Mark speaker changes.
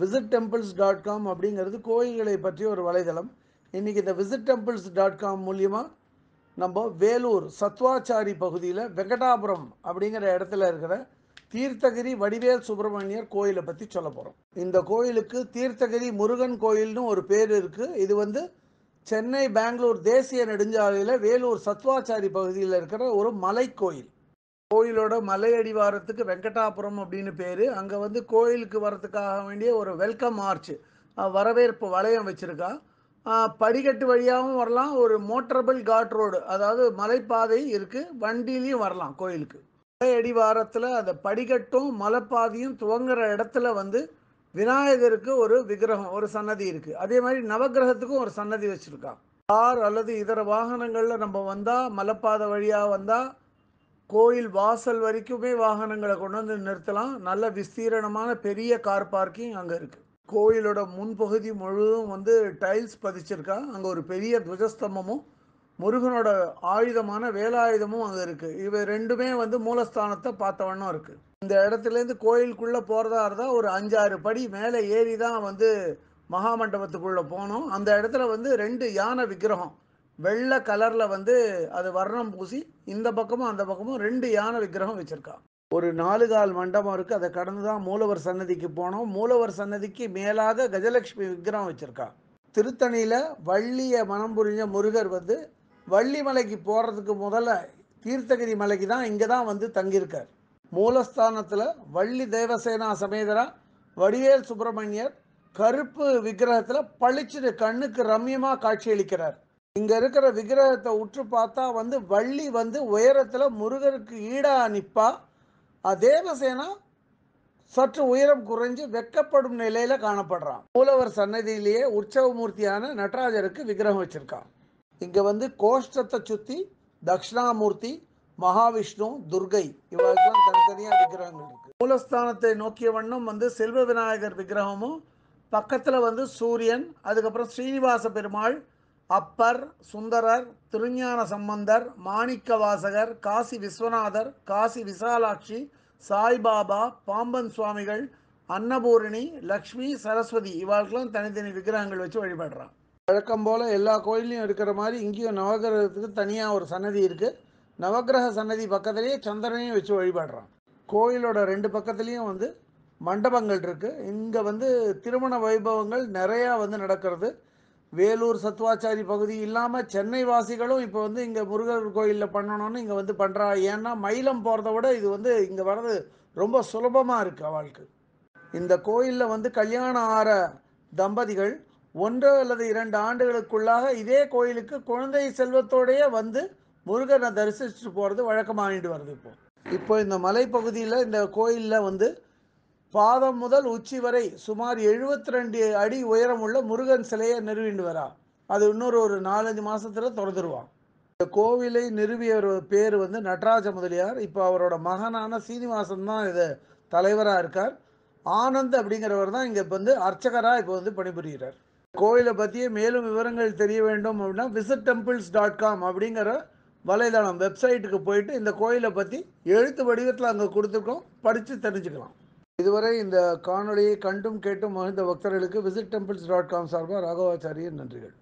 Speaker 1: visittemples.com அப்படிங்கிறது கோயில்களை பற்றிய ஒரு வலைதளம். இன்றைக்கி இந்த visittemples.com மூலியமாக நம்ம வேலூர் சத்வாச்சாரி பகுதியில் வெங்கடாபுரம் அப்படிங்கிற இடத்துல இருக்கிற தீர்த்தகிரி வடிவேல் சுப்பிரமணியர் கோயிலை பற்றி சொல்ல போகிறோம். இந்த கோயிலுக்கு தீர்த்தகிரி முருகன் கோயில்னு ஒரு பேர் இருக்குது. இது வந்து சென்னை பெங்களூர் தேசிய நெடுஞ்சாலையில் வேலூர் சத்வாச்சாரி பகுதியில் இருக்கிற ஒரு மலை கோயில். கோயிலோட மலை அடிவாரத்துக்கு வெங்கடாபுரம் அப்படின்னு பேர். அங்கே வந்து கோயிலுக்கு வரத்துக்காக வேண்டிய ஒரு வெல்கம் ஆர்ச், வரவேற்பு வளையம் வச்சுருக்கா. படிக்கட்டு வழியாகவும் வரலாம், ஒரு மோட்டரபிள் காட் ரோடு, அதாவது மலைப்பாதை இருக்குது, வண்டிலையும் வரலாம் கோயிலுக்கு. மலை அடிவாரத்தில் அந்த படிக்கட்டும் மலைப்பாதையும் துவங்குற இடத்துல வந்து விநாயகருக்கு ஒரு விக்கிரகம், ஒரு சன்னதி இருக்குது. அதே மாதிரி நவக்கிரகத்துக்கும் ஒரு சன்னதி வச்சுருக்கா. கார் அல்லது இதர வாகனங்களில் நம்ம வந்தால், மலைப்பாதை வழியாக வந்தால் கோயில் வாசல் வரைக்குமே வாகனங்களை கொண்டு வந்து நிறுத்தலாம். நல்ல விஸ்தீரணமான பெரிய கார் பார்க்கிங் அங்கே இருக்குது. கோயிலோட முன்பகுதி முழுவதும் வந்து டைல்ஸ் பதிச்சிருக்கா. அங்கே ஒரு பெரிய துவஜஸ்தம்பமும் முருகனோட ஆயுதமான வேலாயுதமும் அங்கே இருக்குது. இவை ரெண்டுமே வந்து மூலஸ்தானத்தை பார்த்த வண்ணம் இருக்குது. இந்த இடத்துலேருந்து கோயிலுக்குள்ளே போகிறதா இருந்தால் ஒரு 5-6 படி மேலே ஏறி தான் வந்து மகாமண்டபத்துக்குள்ளே போனோம். அந்த இடத்துல வந்து 2 யானை விக்கிரகம் வெள்ளை கலரில் வந்து அது வர்ணம் பூசி இந்த பக்கமும் அந்த பக்கமும் 2 யானை விக்கிரகம் வச்சுருக்கா. ஒரு 4 கால் மண்டபம் இருக்குது. அதை கடந்து தான் மூலவர் சன்னதிக்கு போனோம். மூலவர் சன்னதிக்கு மேலாக கஜலட்சுமி விக்கிரகம் வச்சுருக்கா. திருத்தணியில் வள்ளியை மனம் புரிஞ்ச முருகர் வந்து வள்ளிமலைக்கு போகிறதுக்கு முதல்ல தீர்த்தகிரி மலைக்கு தான் இங்கே தான் வந்து தங்கியிருக்கார். மூலஸ்தானத்தில் வள்ளி தேவசேனா சமேதரா வடிவேல் சுப்பிரமணியர் கருப்பு விக்கிரகத்தில் பளிச்சுட்டு கண்ணுக்கு ரம்யமாக காட்சியளிக்கிறார். இங்கே இருக்கிற விக்கிரகத்தை உற்று பார்த்தா வந்து வள்ளி வந்து உயரத்தில் முருகருக்கு ஈடாக நிற்பா. தேவசேனா சற்று உயரம் குறைஞ்சு வெக்கப்படும் நிலையில் காணப்படுறான். மூலவர் சன்னதியிலேயே உற்சவமூர்த்தியான நடராஜருக்கு விக்கிரகம் வச்சுருக்கான். இங்கே வந்து கோஷ்டத்தை சுற்றி தட்சிணாமூர்த்தி, மகாவிஷ்ணு, துர்கை இவர்களுக்கெல்லாம் தனித்தனியாக விக்கிரகங்கள் இருக்குது. மூலஸ்தானத்தை நோக்கிய வண்ணம் வந்து செல்வ விநாயகர் விக்கிரகமும், பக்கத்தில் வந்து சூரியன், அதுக்கப்புறம் ஸ்ரீனிவாச பெருமாள், அப்பர், சுந்தரர், திருஞான சம்பந்தர், மாணிக்க வாசகர், காசி விஸ்வநாதர், காசி விசாலாட்சி, சாய்பாபா, பாம்பன் சுவாமிகள், அன்னபூரணி, லக்ஷ்மி, சரஸ்வதி இவாளுக்கெல்லாம் தனித்தனி விக்கிரகங்கள் வச்சு வழிபடுறான். வழக்கம் போல் எல்லா கோயிலையும் இருக்கிற மாதிரி இங்கேயும் நவகிரகத்துக்கு தனியாக ஒரு சன்னதி இருக்குது. நவகிரக சன்னதி பக்கத்துலேயே சந்திரனையும் வச்சு வழிபடுறான். கோயிலோட 2 பக்கத்துலேயும் வந்து மண்டபங்கள் இருக்குது. இங்கே வந்து திருமண வைபவங்கள் நிறையா வந்து நடக்கிறது. வேலூர் சத்வாச்சாரி பகுதி இல்லாமல் சென்னை வாசிகளும் இப்போ வந்து இங்கே முருகர் கோயிலில் பண்ணணும்னு இங்கே வந்து பண்ணுறா. ஏன்னா மயிலம் போகிறத விட இது வந்து இங்கே வர்றது ரொம்ப சுலபமாக இருக்குது அவளுக்கு. இந்த கோயிலில் வந்து கல்யாணம் ஆகிற தம்பதிகள் 1 அல்லது 2 ஆண்டுகளுக்குள்ளாக இதே கோயிலுக்கு குழந்தை செல்வத்தோடையே வந்து முருகனை தரிசிச்சுட்டு போகிறது வழக்கமாகிட்டு வருது. இப்போ இந்த மலைப்பகுதியில் இந்த கோயிலில் வந்து பாதம் முதல் உச்சி வரை சுமார் 72 அடி உயரம் உள்ள முருகன் சிலையை நிறுவிண்டு வரா. அது இன்னொரு 4-5 மாதத்தில் திறந்துருவான். இந்த கோவிலை நிறுவிய பேர் வந்து நடராஜ முதலியார். இப்போ அவரோட மகனான சீனிவாசன் தான் இது தலைவராக இருக்கார். ஆனந்த் அப்படிங்கிறவர் தான் இங்கே வந்து அர்ச்சகராக இப்போ வந்து பணிபுரிகிறார். கோயிலை பற்றிய மேலும் விவரங்கள் தெரிய வேண்டும் அப்படின்னா visittemples.com அப்படிங்கிற வலைதளம் வெப்சைட்டுக்கு போயிட்டு இந்த கோயிலை பற்றி எழுத்து வடிவத்தில் அங்கே கொடுத்துருக்கோம், படித்து தெரிஞ்சுக்கலாம். இதுவரை இந்த காணொலியை கண்டும் கேட்டும் மகிழ்ந்த பக்தர்களுக்கு visittemples.com சார்பாக ராகவாச்சாரியர் நன்றிகள்.